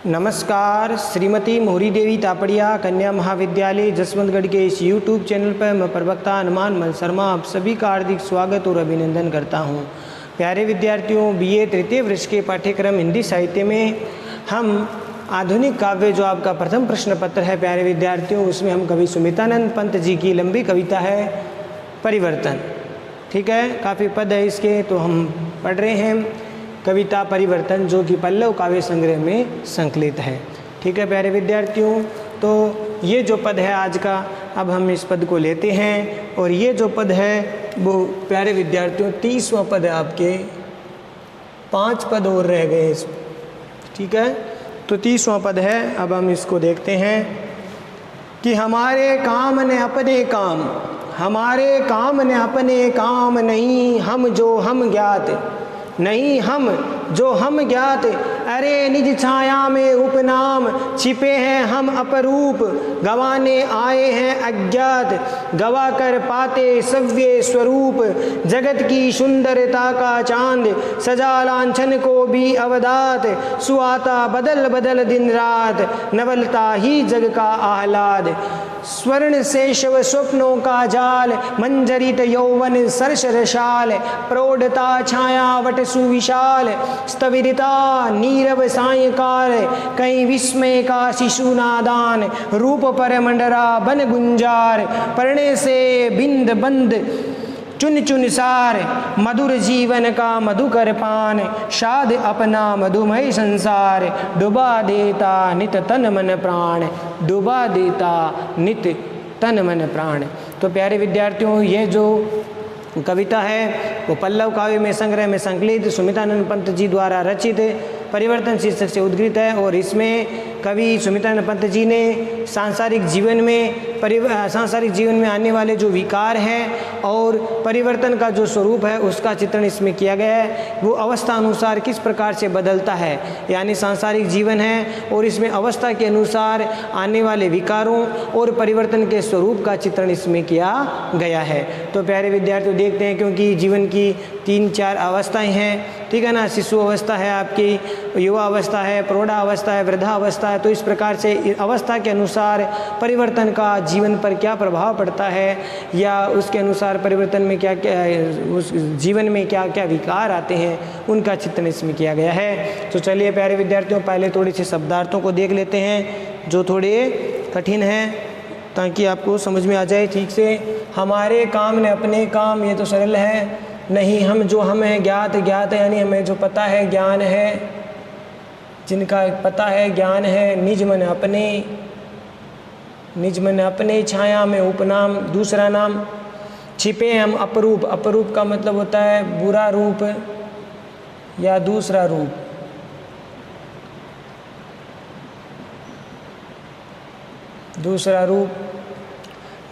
नमस्कार। श्रीमती मोहरी देवी तापड़िया कन्या महाविद्यालय जसवंतगढ़ के इस यूट्यूब चैनल पर मैं प्रवक्ता हनुमान मल शर्मा आप सभी का हार्दिक स्वागत और अभिनंदन करता हूं। प्यारे विद्यार्थियों, बीए तृतीय वर्ष के पाठ्यक्रम हिंदी साहित्य में हम आधुनिक काव्य जो आपका प्रथम प्रश्न पत्र है प्यारे विद्यार्थियों, उसमें हम कवि सुमितानंद पंत जी की लंबी कविता है परिवर्तन। ठीक है, काफ़ी पद है इसके, तो हम पढ़ रहे हैं कविता परिवर्तन, जो कि पल्लव काव्य संग्रह में संकलित है। ठीक है प्यारे विद्यार्थियों, तो ये जो पद है आज का, अब हम इस पद को लेते हैं और ये जो पद है वो प्यारे विद्यार्थियों 30वां पद है आपके, 5 पद और रह गए इस। ठीक है, तो 30वां पद है। अब हम इसको देखते हैं कि हमारे काम ने अपने काम, हमारे काम ने अपने काम, नहीं हम जो हम ज्ञात, नहीं हम जो हम ज्ञात, अरे निज छाया में उपनाम, छिपे हैं हम अपरूप, गवाने आए हैं अज्ञात, गवा कर पाते सव्य स्वरूप, जगत की सुंदरता का चांद, सजा लांछन को भी अवदात, सुहाता बदल बदल दिन रात, नवलता ही जग का आह्लाद, स्वर्ण से शव स्वप्नों का जाल, मंजरित यौवन सरस रशाल, प्रौढ़ता छाया वट सुविशाल, स्थविरता नीरव सायंकाल, कहीं विस्मय का शिशु नादान, रूप पर मंडरा बन गुंजार, पढ़ने से बिंद बंद चुन चुन सार, मधुर जीवन का मधुकर पान, शाद अपना मधुमय संसार, डुबा देता नित तन मन प्राण, डुबा देता नित तन मन प्राण। तो प्यारे विद्यार्थियों, ये जो कविता है वो पल्लव काव्य में संग्रह में संकलित सुमितानंद पंत जी द्वारा रचित परिवर्तन शीर्षक से उद्गृत है। और इसमें कवि सुमितानंद पंत जी ने सांसारिक जीवन में आने वाले जो विकार हैं और परिवर्तन का जो स्वरूप है उसका चित्रण इसमें किया गया है। वो अवस्था अनुसार किस प्रकार से बदलता है, यानी सांसारिक जीवन है और इसमें अवस्था के अनुसार आने वाले विकारों और परिवर्तन के स्वरूप का चित्रण इसमें किया गया है। तो प्यारे विद्यार्थियों देखते हैं, क्योंकि जीवन की 3-4 अवस्थाएँ हैं, ठीक है ना। शिशु अवस्था है आपकी, युवा अवस्था है, प्रौढ़ा अवस्था है, वृद्धा अवस्था है। तो इस प्रकार से अवस्था के अनुसार परिवर्तन का जीवन पर क्या प्रभाव पड़ता है, या उसके अनुसार परिवर्तन में क्या क्या उस जीवन में क्या क्या विकार आते हैं, उनका चित्रण इसमें किया गया है। तो चलिए प्यारे विद्यार्थियों, पहले थोड़ी सी शब्दार्थों को देख लेते हैं जो थोड़े कठिन हैं, ताकि आपको समझ में आ जाए ठीक से। हमारे काम ने अपने काम, ये तो सरल है। नहीं हम जो हम हैं ज्ञात, ज्ञात यानी हमें जो पता है, ज्ञान है, जिनका पता है ज्ञान है। निज मन अपने, निज मन अपने, छाया में उपनाम दूसरा नाम, छिपे हम अपरूप, अपरूप का मतलब होता है बुरा रूप या दूसरा रूप। दूसरा रूप,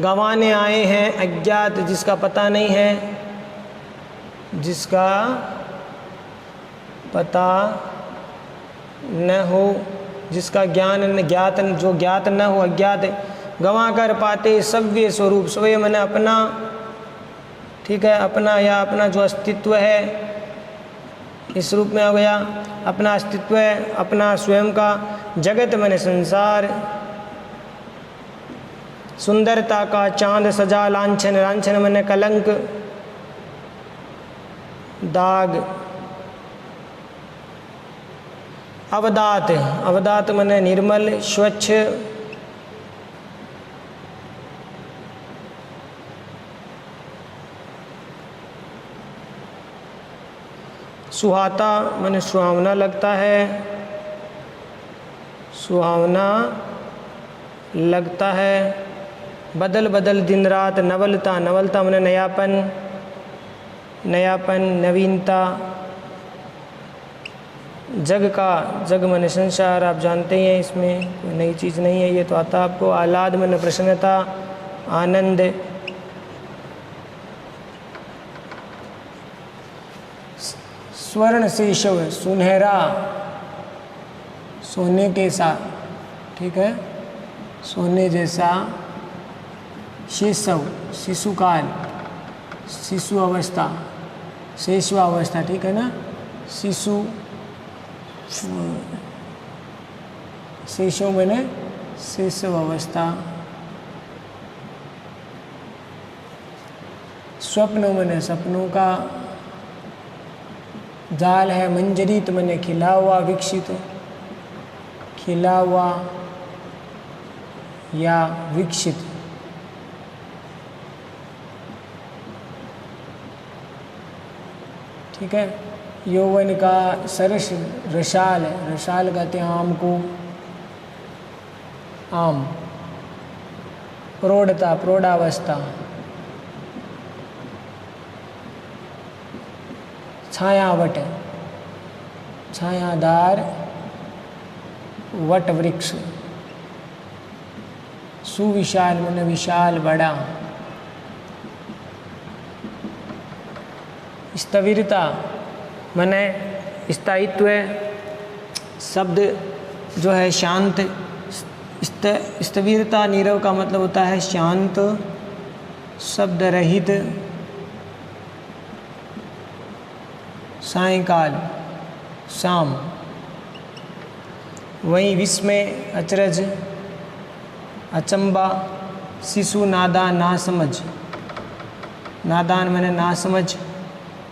गंवाने आए हैं अज्ञात, जिसका पता नहीं है, जिसका पता न हो, जिसका ज्ञान ज्ञात, जो ज्ञात न हो अज्ञात, गंवा कर पाते सव्य स्वरूप, स्वयं मैंने अपना, ठीक है, अपना या अपना जो अस्तित्व है इस रूप में हो गया, अपना अस्तित्व है, अपना स्वयं का, जगत मैंने संसार, सुंदरता का चांद, सजा लांछन, लांछन मैंने कलंक दाग, अवदात, अवदात मैंने निर्मल स्वच्छ, सुहाता मैंने सुहावना लगता है, सुहावना लगता है, बदल बदल दिन रात, नवलता, नवलता मैंने नयापन, नयापन नवीनता, जग का, जग मन संसार, आप जानते ही हैं इसमें कोई नई चीज़ नहीं है, ये तो आता आपको। आह्लाद मन प्रसन्नता, आनंद, स्वर्ण से शव, सुनहरा, सोने के सा, ठीक है, सोने जैसा, शिशव, शिशुकाल, शिशु अवस्था, शेषवावस्था, ठीक है ना, शिशु शिशु मैंने शिशु अवस्था, स्वप्नों मैंने सपनों का, जाल है मंजरीत मैंने खिला हुआ विकसित, खिला हुआ या विकसित। ठीक है। यौवन का सरस रसाल है, रसाल कहते हैं आम को, आम। प्रौढ़ता प्रौढ़ावस्था, छायावट छायादार वट वृक्ष, सुविशाल मन विशाल बड़ा, स्थविरता मने स्थायित्व, शब्द जो है शांत, स्थविरता नीरव का मतलब होता है शांत, शब्द रहित, सायंकाल शाम। वहीं विस्मय अचरज अचंबा, शिशु नादान ना समझ, नादान मैंने ना समझ,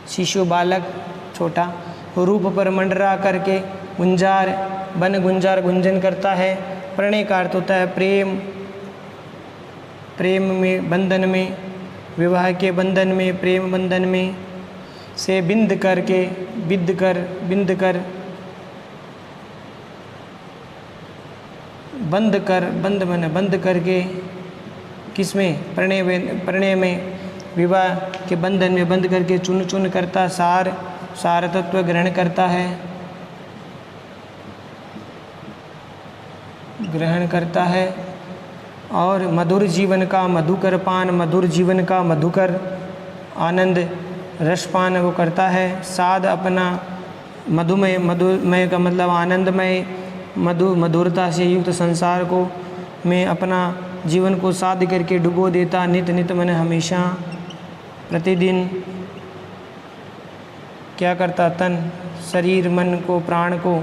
शिशु बालक छोटा, रूप पर मंडरा करके गुंजार, बन गुंजार गुंजन करता है। प्रणय का अर्थ होता है प्रेम, प्रेम में बंधन में, विवाह के बंधन में, प्रेम बंधन में। से बिंद करके, बिंद कर, बिंद कर, बंद कर, बंद मैंने बंद करके, किसमें? प्रणय में, विवाह के बंधन में बंद करके चुन चुन करता, सार सार तत्व ग्रहण करता है, ग्रहण करता है। और मधुर जीवन का मधुकर पान, मधुर जीवन का मधुकर आनंद रसपान वो करता है। साध अपना मधुमय, मधुमय का मतलब आनंदमय, मधुरता से युक्त संसार को में अपना जीवन को साध करके डुबो देता। नित नित मैंने हमेशा, प्रतिदिन क्या करता? तन, शरीर, मन को, प्राण को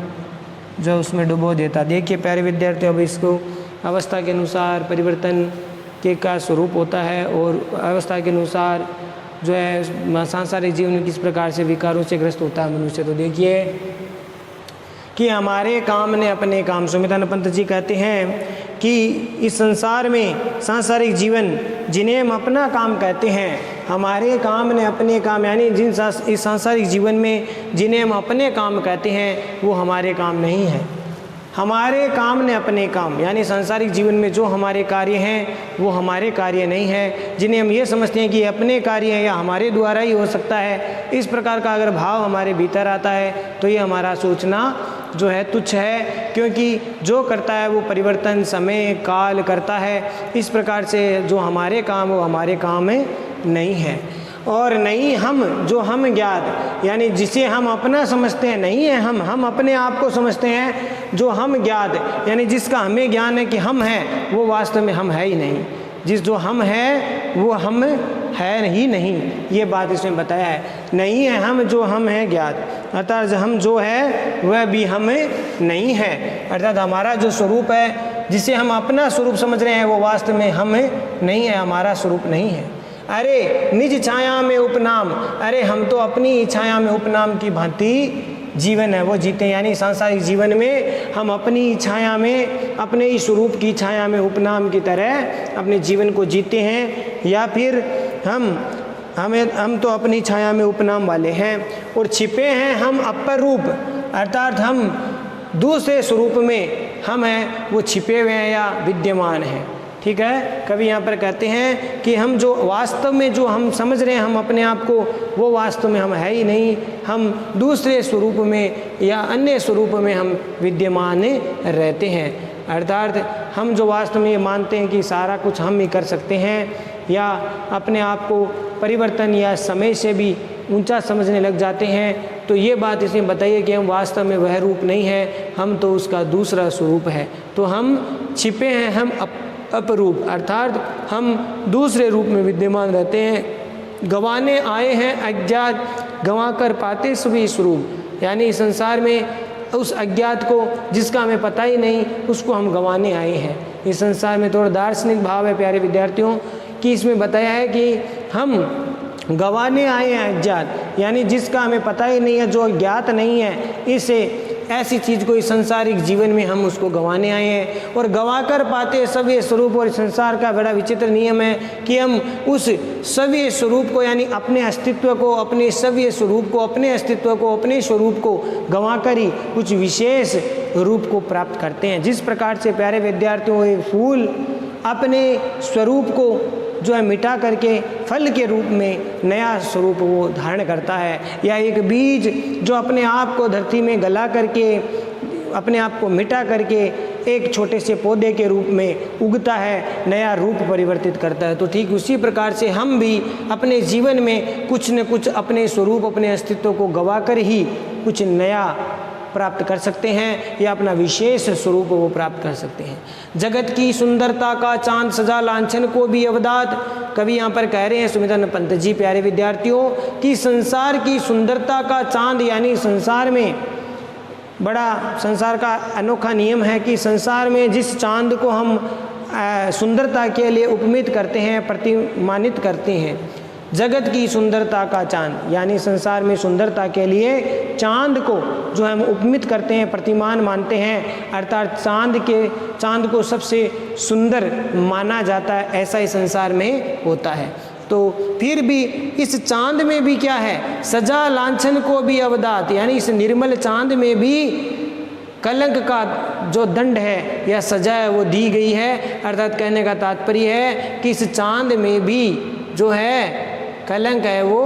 जो उसमें डुबो देता। देखिए प्यारे विद्यार्थियों, अब इसको अवस्था के अनुसार परिवर्तन के का स्वरूप होता है और अवस्था के अनुसार जो है सांसारिक जीवन में किस प्रकार से विकारों से ग्रस्त होता है मनुष्य। तो देखिए कि हमारे काम ने अपने काम, सुमित्रानंद जी कहते हैं कि इस संसार में सांसारिक जीवन जिन्हें हम अपना काम कहते हैं, हमारे काम ने अपने काम, यानी जिन इस सांसारिक जीवन में जिन्हें हम अपने काम कहते हैं वो हमारे काम नहीं है। हमारे काम ने अपने काम, यानी सांसारिक जीवन में जो हमारे कार्य हैं वो हमारे कार्य नहीं है, जिन्हें हम ये समझते हैं कि अपने कार्य हैं या हमारे द्वारा ही हो सकता है। इस प्रकार का अगर भाव हमारे भीतर आता है तो ये हमारा सोचना जो है तुच्छ है, क्योंकि जो करता है वो परिवर्तन, समय, काल करता है। इस प्रकार से जो हमारे काम वो हमारे काम नहीं है। और नहीं हम, जो हम ज्ञात, यानी जिसे हम अपना समझते हैं नहीं है हम अपने आप को समझते हैं। जो हम ज्ञात, यानी जिसका हमें ज्ञान है कि हम हैं, वो वास्तव में हम है ही नहीं। जिस जो हम है वो हम है ही नहीं, ये बात इसमें बताया है। नहीं है हम, जो हम हैं ज्ञात, अर्थात हम जो है वह भी हमें नहीं है। अर्थात हमारा जो स्वरूप है, जिसे हम अपना स्वरूप समझ रहे हैं, वो वास्तव में हम नहीं है, हमारा स्वरूप नहीं है। अरे निज छाया में उपनाम, अरे हम तो अपनी ही छाया में उपनाम की भांति जीवन है वो जीते हैं। यानी सांसारिक जीवन में हम अपनी छाया में, अपने ही स्वरूप की छाया में उपनाम की तरह अपने जीवन को जीते हैं। या फिर हम तो अपनी छाया में उपनाम वाले हैं और छिपे हैं हम अपर रूप, अर्थात हम दूसरे स्वरूप में हम हैं वो छिपे हुए हैं या विद्यमान हैं। ठीक है। कभी यहाँ पर कहते हैं कि हम जो वास्तव में जो हम समझ रहे हैं हम अपने आप को, वो वास्तव में हम है ही नहीं, हम दूसरे स्वरूप में या अन्य स्वरूप में हम विद्यमान रहते हैं। अर्थात हम जो वास्तव में ये मानते हैं कि सारा कुछ हम ही कर सकते हैं, या अपने आप को परिवर्तन या समय से भी ऊंचा समझने लग जाते हैं, तो ये बात इसमें बताइए कि हम वास्तव में वह रूप नहीं है, हम तो उसका दूसरा स्वरूप है। तो हम छिपे हैं, हम अपरूप, अर्थात हम दूसरे रूप में विद्यमान रहते हैं। गंवाने आए हैं अज्ञात, गंवा कर पाते सभी स्वरूप, यानी संसार में उस अज्ञात को जिसका हमें पता ही नहीं, उसको हम गंवाने आए हैं। इस संसार में थोड़ा दार्शनिक भाव है प्यारे विद्यार्थियों, कि इसमें बताया है कि हम गंवाने आए हैं अज्ञात, यानी जिसका हमें पता ही नहीं है, जो अज्ञात नहीं है, इसे ऐसी चीज़ को इस संसारिक जीवन में हम उसको गंवाने आए हैं। और गंवा कर पाते सव्य स्वरूप। और संसार का बड़ा विचित्र नियम है कि हम उस सव्य स्वरूप को, यानी अपने अस्तित्व को, अपने सव्य स्वरूप को, अपने अस्तित्व को, अपने स्वरूप को गंवा कर ही कुछ विशेष रूप को प्राप्त करते हैं। जिस प्रकार से प्यारे विद्यार्थियों, एक फूल अपने स्वरूप को जो है मिटा करके फल के रूप में नया स्वरूप वो धारण करता है, या एक बीज जो अपने आप को धरती में गला करके, अपने आप को मिटा करके एक छोटे से पौधे के रूप में उगता है, नया रूप परिवर्तित करता है। तो ठीक उसी प्रकार से हम भी अपने जीवन में कुछ न कुछ अपने स्वरूप, अपने अस्तित्व को गंवा कर ही कुछ नया प्राप्त कर सकते हैं, या अपना विशेष स्वरूप वो प्राप्त कर सकते हैं। जगत की सुंदरता का चांद सजा लांछन को भी अवदात। कवि यहाँ पर कह रहे हैं सुमित्रानंद पंत जी प्यारे विद्यार्थियों, कि संसार की सुंदरता का चांद, यानी संसार में बड़ा, संसार का अनोखा नियम है कि संसार में जिस चांद को हम सुंदरता के लिए उपमित करते हैं, प्रतिमानित करते हैं, जगत की सुंदरता का चांद, यानी संसार में सुंदरता के लिए चांद को जो हम उपमित करते हैं, प्रतिमान मानते हैं, अर्थात चांद को सबसे सुंदर माना जाता है, ऐसा ही संसार में होता है। तो फिर भी इस चांद में भी क्या है, सजा लांछन को भी अवदात, यानी इस निर्मल चांद में भी कलंक का जो दंड है या सजा है वो दी गई है। अर्थात कहने का तात्पर्य है कि इस चांद में भी जो है कलंक है वो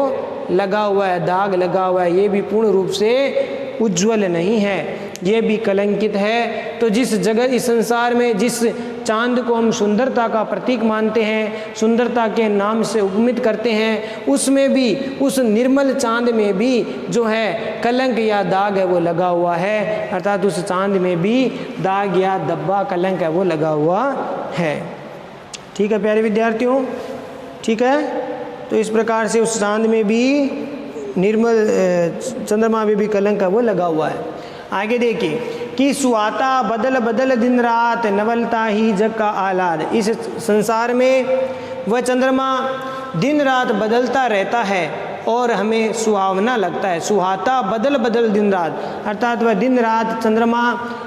लगा हुआ है, दाग लगा हुआ है, ये भी पूर्ण रूप से उज्ज्वल नहीं है, ये भी कलंकित है। तो जिस जगत, इस संसार में जिस चांद को हम सुंदरता का प्रतीक मानते हैं, सुंदरता के नाम से उपमित करते हैं, उसमें भी, उस निर्मल चांद में भी जो है कलंक या दाग है वो लगा हुआ है। अर्थात उस चांद में भी दाग या धब्बा, कलंक है वो लगा हुआ है। ठीक है प्यारे विद्यार्थियों, ठीक है। तो इस प्रकार से उस चांद में भी, निर्मल चंद्रमा में भी कलंक है वो लगा हुआ है। आगे देखिए कि सुहाता बदल बदल दिन रात, नवलता ही जग का आह्लाद। इस संसार में वह चंद्रमा दिन रात बदलता रहता है और हमें सुहावना लगता है। सुहाता बदल बदल दिन रात, अर्थात वह दिन रात चंद्रमा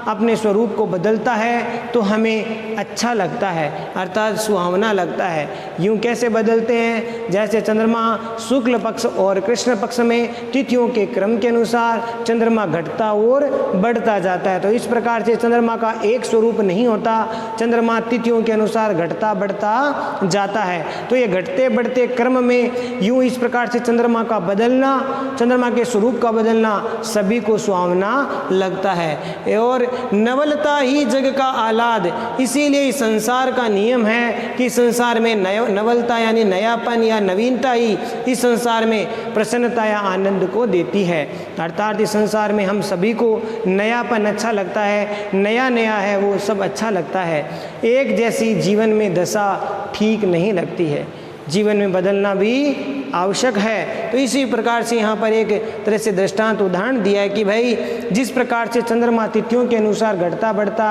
अपने स्वरूप को बदलता है तो हमें अच्छा लगता है, अर्थात सुहावना लगता है। यूँ कैसे बदलते हैं, जैसे चंद्रमा शुक्ल पक्ष और कृष्ण पक्ष में तिथियों के क्रम के अनुसार चंद्रमा घटता और बढ़ता जाता है। तो इस प्रकार से चंद्रमा का एक स्वरूप नहीं होता, चंद्रमा तिथियों के अनुसार घटता बढ़ता जाता है। तो ये घटते बढ़ते क्रम में यूँ इस प्रकार से चंद्रमा का बदलना, चंद्रमा के स्वरूप का बदलना सभी को सुहावना लगता है। और नवलता ही जग का आह्लाद, इसीलिए इस संसार का नियम है कि संसार में नवलता यानी नयापन या नवीनता ही इस संसार में प्रसन्नता या आनंद को देती है। अर्थात इस संसार में हम सभी को नयापन अच्छा लगता है, नया नया है वो सब अच्छा लगता है। एक जैसी जीवन में दशा ठीक नहीं लगती है, जीवन में बदलना भी आवश्यक है। तो इसी प्रकार से यहाँ पर एक तरह से दृष्टांत उदाहरण दिया है कि भाई जिस प्रकार से चंद्रमा तिथियों के अनुसार घटता बढ़ता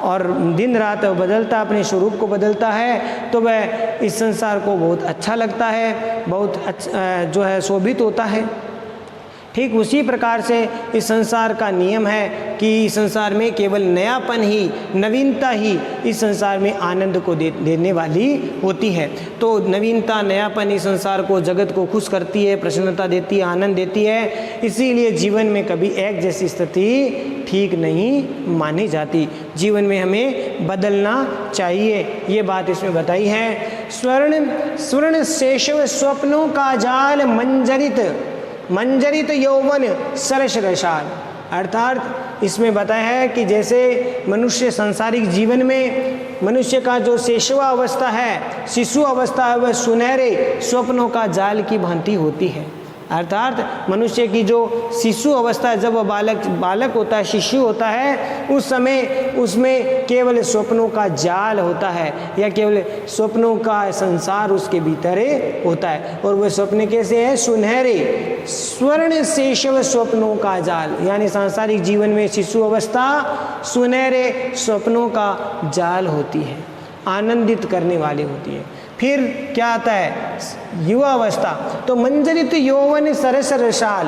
और दिन रात बदलता, अपने स्वरूप को बदलता है, तो वह इस संसार को बहुत अच्छा लगता है, बहुत अच्छा जो है शोभित होता है। ठीक उसी प्रकार से इस संसार का नियम है कि इस संसार में केवल नयापन ही, नवीनता ही इस संसार में आनंद को देने वाली होती है। तो नवीनता, नयापन इस संसार को, जगत को खुश करती है, प्रसन्नता देती है, आनंद देती है। इसीलिए जीवन में कभी एक जैसी स्थिति ठीक नहीं मानी जाती, जीवन में हमें बदलना चाहिए, ये बात इसमें बताई है। स्वर्ण शेषव स्वप्नों का जाल, मंजरित यौवन सरस रसाल। अर्थात इसमें बताया है कि जैसे मनुष्य सांसारिक जीवन में मनुष्य का जो शेषवा अवस्था है, शिशु अवस्था है, वह सुनहरे स्वप्नों का जाल की भांति होती है। अर्थात मनुष्य की जो शिशु अवस्था, जब वह बालक होता है, शिशु होता है, उस समय उसमें केवल स्वप्नों का जाल होता है या केवल स्वप्नों का संसार उसके भीतर होता है। और वह स्वप्न कैसे है? सुनहरे स्वर्ण शेषव स्वप्नों का जाल, यानी सांसारिक जीवन में शिशु अवस्था सुनहरे स्वप्नों का जाल होती है, आनंदित करने वाली होती है। फिर क्या आता है? युवा अवस्था, तो मंजरित यौवन सरस रसाल।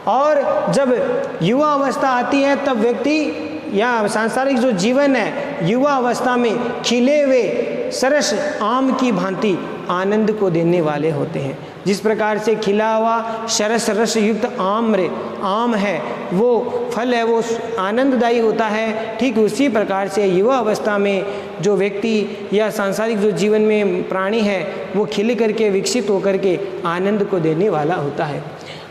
और जब युवा अवस्था आती है तब व्यक्ति या सांसारिक जो जीवन है युवा अवस्था में खिले हुए सरस आम की भांति आनंद को देने वाले होते हैं। जिस प्रकार से खिला हुआ सरस रस युक्त आम है, वो फल है, वो आनंददायी होता है, ठीक उसी प्रकार से युवा अवस्था में जो व्यक्ति या सांसारिक जो जीवन में प्राणी है वो खिल करके विकसित होकर के आनंद को देने वाला होता है।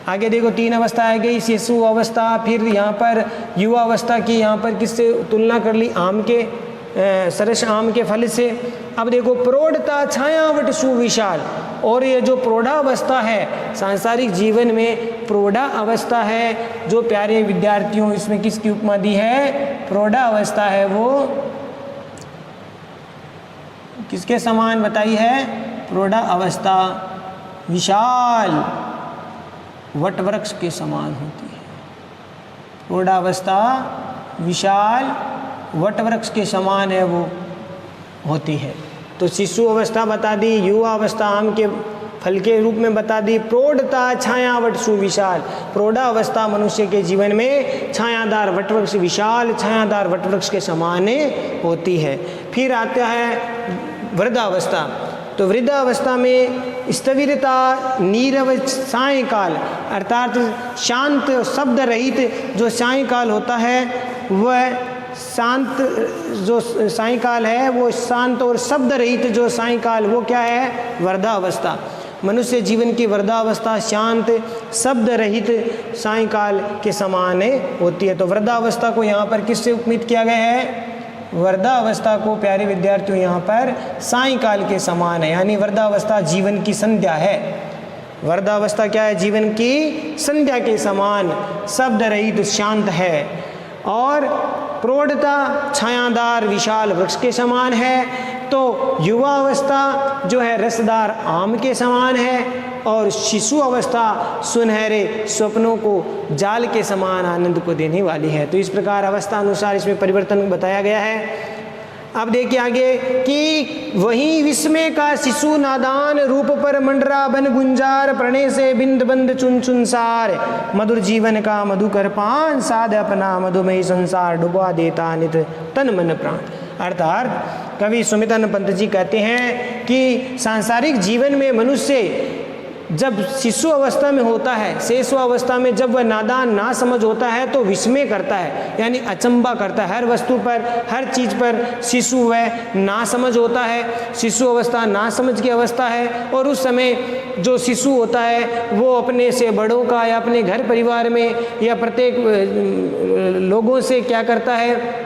आगे देखो 3 अवस्था आ गई, शिशु अवस्था, फिर यहाँ पर युवा अवस्था की यहाँ पर किससे तुलना कर ली? आम के सरस आम के फल से। अब देखो प्रौढ़ता छायावट सुविशाल, और ये जो प्रौढ़ावस्था है सांसारिक जीवन में, प्रौढ़ा अवस्था है जो प्यारे विद्यार्थियों, इसमें किसकी उपमा दी है? प्रौढ़ावस्था है वो किसके समान बताई है? प्रौढ़ा अवस्था विशाल वटवृक्ष के समान होती है। प्रौढ़ावस्था विशाल वटवृक्ष के समान है वो होती है। तो शिशु अवस्था बता दी, युवा अवस्था आम के फल के रूप में बता दी, प्रौढ़ता छायावट सुविशाल, प्रौढ़ा अवस्था मनुष्य के जीवन में छायादार वटवृक्ष, विशाल छायादार वटवृक्ष के समान होती है। फिर आता है वृद्धावस्था, तो वृद्धावस्था में स्थविरता नीरव सायंकाल, अर्थात शांत शब्द रहित जो सायंकाल होता है वह शांत, जो सायंकाल है वो शांत और शब्द रहित जो सायंकाल, वो क्या है? वृद्धावस्था। मनुष्य जीवन की वृद्धावस्था शांत शब्द रहित सायंकाल के समान होती है। तो वृद्धावस्था को यहाँ पर किससे उपमित किया गया है? वृद्धावस्था को प्यारे विद्यार्थियों यहाँ पर सायंकाल के समान है, यानी वृद्धावस्था जीवन की संध्या है। वृद्धावस्था क्या है? जीवन की संध्या के समान शब्द रहित शांत है। और प्रौढ़ता छायादार विशाल वृक्ष के समान है। तो युवा अवस्था जो है रसदार आम के समान है, और शिशु अवस्था सुनहरे स्वप्नों को जाल के समान आनंद को देने वाली है। तो इस प्रकार अवस्था अनुसार इसमें परिवर्तन बताया गया है। अब देखिए आगे कि वही विस्मय का शिशु नादान, रूप पर मंडरा बन गुंजार, प्रणय से बिंद बंद चुन चुन सार, मधुर जीवन का मधुकर पान, साध अपना मधुमय संसार, डुबा देता नित तन मन प्राण। अर्थात कवि सुमितन पंत जी कहते हैं कि सांसारिक जीवन में मनुष्य जब शिशु अवस्था में होता है, शेषु अवस्था में जब वह नादान ना समझ होता है तो विस्मय करता है, यानी अचंबा करता है। हर वस्तु पर, हर चीज़ पर शिशु वह ना समझ होता है। शिशु अवस्था ना समझ की अवस्था है, और उस समय जो शिशु होता है वो अपने से बड़ों का या अपने घर परिवार में या प्रत्येक लोगों से क्या करता है?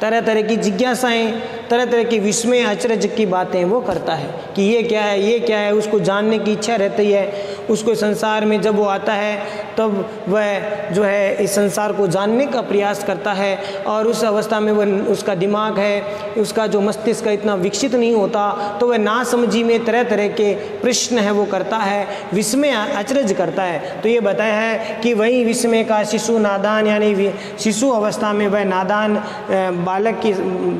तरह तरह की जिज्ञासाएं, तरह तरह की विस्मय अचरज की बातें वो करता है कि ये क्या है, ये क्या है, उसको जानने की इच्छा रहती है। उसको संसार में जब वो आता है तब वह जो है इस संसार को जानने का प्रयास करता है, और उस अवस्था में वह, उसका दिमाग है, उसका जो मस्तिष्क इतना विकसित नहीं होता, तो वह नासमझी में तरह तरह के प्रश्न है वो करता है, विस्मय अचरज करता है। तो ये बताया है कि वही विस्मय का शिशु नादान, यानी शिशु अवस्था में वह नादान बालक की,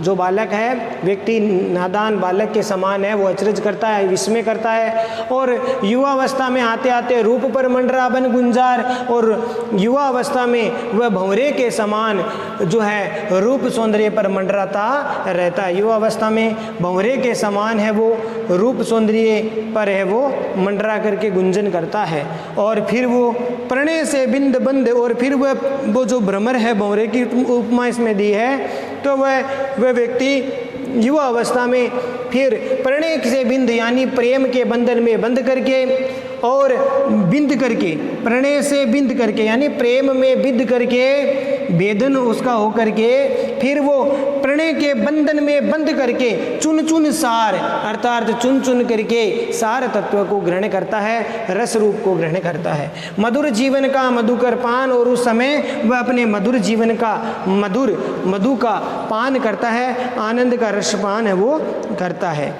जो बालक है व्यक्ति नादान बालक के समान है, वो अचरज करता है, विस्मय करता है। और युवा अवस्था में आते आते रूप पर मंडरा बन गुंजार, और युवा अवस्था में वह भंवरे के समान जो है रूप सौंदर्य पर मंडराता रहता है। युवा अवस्था में भंवरे के समान है वो रूप सौंदर्य पर है वो मंडरा करके गुंजन करता है। और फिर वो प्रणय से बिंद बंद, और फिर वो जो भ्रमर है, भंवरे की उपमा इसमें दी है, तो वह व्यक्ति युवा अवस्था में फिर प्रणय से बिंद, यानी प्रेम के बंधन में बंध करके, और बिंद करके, प्रणय से बिंद करके यानी प्रेम में बिंद करके, भेदन उसका हो करके फिर वो प्रणय के बंधन में बंध करके चुन चुन सार अर्थात चुन चुन करके सार तत्व को ग्रहण करता है, रस रूप को ग्रहण करता है। मधुर जीवन का मधुकर पान, और उस समय वह अपने मधुर जीवन का मधु का पान करता है, आनंद का रसपान है वो करता है।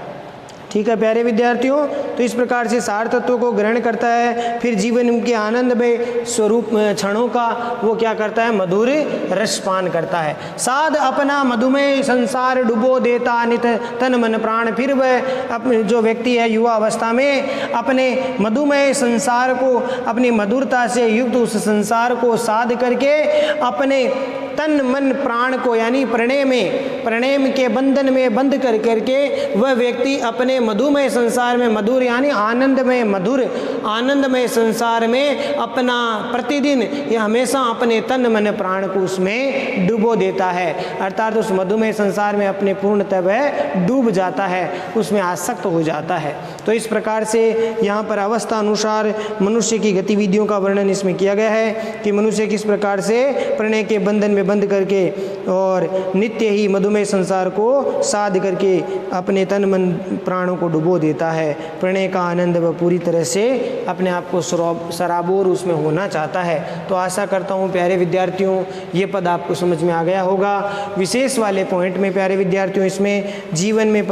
ठीक है प्यारे विद्यार्थियों, तो इस प्रकार से सार तत्वों को ग्रहण करता है, फिर जीवन के आनंद में स्वरूप क्षणों का वो क्या करता है, मधुर रसपान करता है। साध अपना मधुमेह संसार डुबो देता नित तन मन प्राण, फिर वह अपने जो व्यक्ति है युवा अवस्था में अपने मधुमेह संसार को, अपनी मधुरता से युक्त उस संसार को साध करके अपने तन मन प्राण को यानी प्रणय के बंधन में बंध कर करके वह व्यक्ति अपने मधुमय संसार में, मधुर यानी आनंदमय मधुर आनंदमय संसार में अपना प्रतिदिन या हमेशा अपने तन मन प्राण को उसमें डुबो देता है, अर्थात उस मधुमय संसार में अपने पूर्णतः वह डूब जाता है, उसमें आसक्त हो जाता है। तो इस प्रकार से यहाँ पर अवस्था अनुसार मनुष्य की गतिविधियों का वर्णन इसमें किया गया है कि मनुष्य किस प्रकार से प्रणय के बंधन में बंध करके और नित्य ही मधुमेह संसार को साध करके अपने तन मन प्राणों को डुबो देता है। प्रणय का आनंद वह पूरी तरह से अपने आप को सराबोर उसमें होना चाहता है। तो आशा करता हूँ प्यारे विद्यार्थियों ये पद आपको समझ में आ गया होगा। विशेष वाले पॉइंट में प्यारे विद्यार्थियों इसमें जीवन में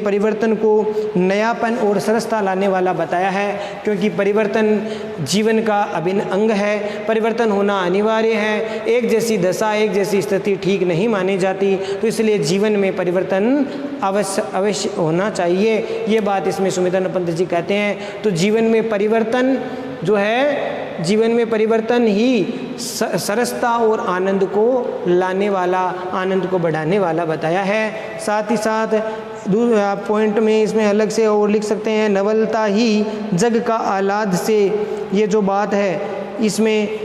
परिवर्तन को नयापन और सरसता लाने वाला बताया है, क्योंकि परिवर्तन जीवन का अभिन्न अंग है, परिवर्तन होना अनिवार्य है। एक जैसी दशा, एक जैसी स्थिति ठीक नहीं मानी जाती, तो इसलिए जीवन में परिवर्तन अवश्य होना चाहिए। ये बात इसमें सुमित्रानंद पंत जी कहते हैं। तो जीवन में परिवर्तन जो है, जीवन में परिवर्तन ही सरसता और आनंद को लाने वाला, आनंद को बढ़ाने वाला बताया है। साथ ही साथ पॉइंट में इसमें अलग से और लिख सकते हैं, नवलता ही जग का आह्लाद से, ये जो बात है इसमें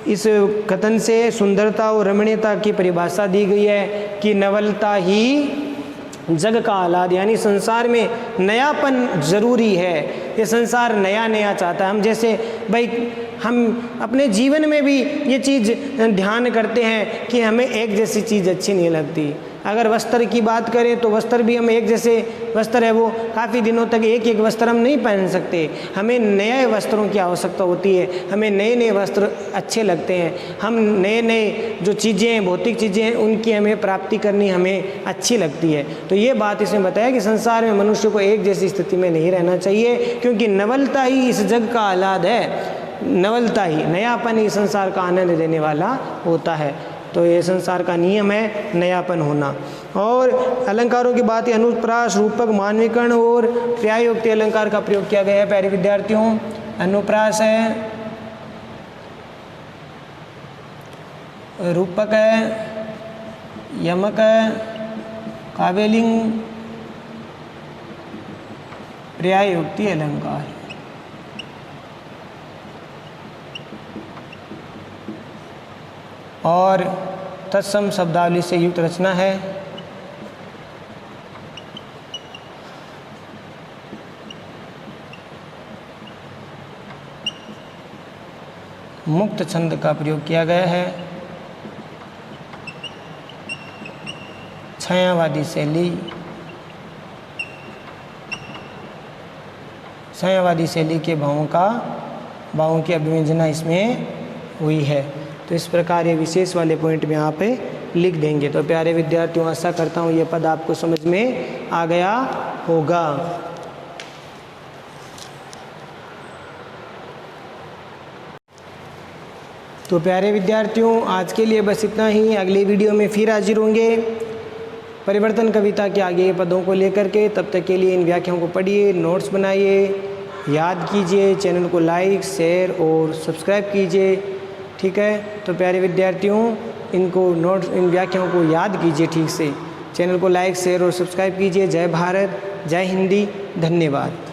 इस कथन से सुंदरता और रमणीयता की परिभाषा दी गई है कि नवलता ही जग का आह्लाद, यानी संसार में नयापन जरूरी है। ये संसार नया नया चाहता है। हम जैसे भाई हम अपने जीवन में भी ये चीज़ ध्यान करते हैं कि हमें एक जैसी चीज़ अच्छी नहीं लगती। अगर वस्त्र की बात करें तो वस्त्र भी हम एक जैसे वस्त्र है वो काफ़ी दिनों तक एक एक वस्त्र हम नहीं पहन सकते। हमें नए वस्त्रों की आवश्यकता होती है, हमें नए नए वस्त्र अच्छे लगते हैं। हम नए नए जो चीज़ें हैं, भौतिक चीज़ें हैं, उनकी हमें प्राप्ति करनी हमें अच्छी लगती है। तो ये बात इसमें बताया कि संसार में मनुष्य को एक जैसी स्थिति में नहीं रहना चाहिए, क्योंकि नवलता ही इस जग का आह्लाद है। नवलता ही, नयापन ही संसार का आनंद देने वाला होता है। तो ये संसार का नियम है नयापन होना। और अलंकारों की बात है, अनुप्रास, रूपक, मानवीकरण और पर्यायोक्ति अलंकार का प्रयोग किया गया है। प्यारे विद्यार्थियों, अनुप्रास है, रूपक है, यमक है, काव्यलिंग, पर्यायोक्ति अलंकार। और तत्सम शब्दावली से युक्त रचना है। मुक्त छंद का प्रयोग किया गया है। छायावादी शैली, छायावादी शैली के भावों की अभिव्यंजना इसमें हुई है। तो इस प्रकार ये विशेष वाले पॉइंट में आप लिख देंगे। तो प्यारे विद्यार्थियों, आशा करता हूँ ये पद आपको समझ में आ गया होगा। तो प्यारे विद्यार्थियों, आज के लिए बस इतना ही। अगले वीडियो में फिर हाजिर होंगे परिवर्तन कविता के आगे पदों को लेकर के। तब तक के लिए इन व्याख्याओं को पढ़िए, नोट्स बनाइए, याद कीजिए, चैनल को लाइक, शेयर और सब्सक्राइब कीजिए। ठीक है। तो प्यारे विद्यार्थियों, इन व्याख्याओं को याद कीजिए ठीक से। चैनल को लाइक, शेयर और सब्सक्राइब कीजिए। जय भारत, जय हिंदी, धन्यवाद।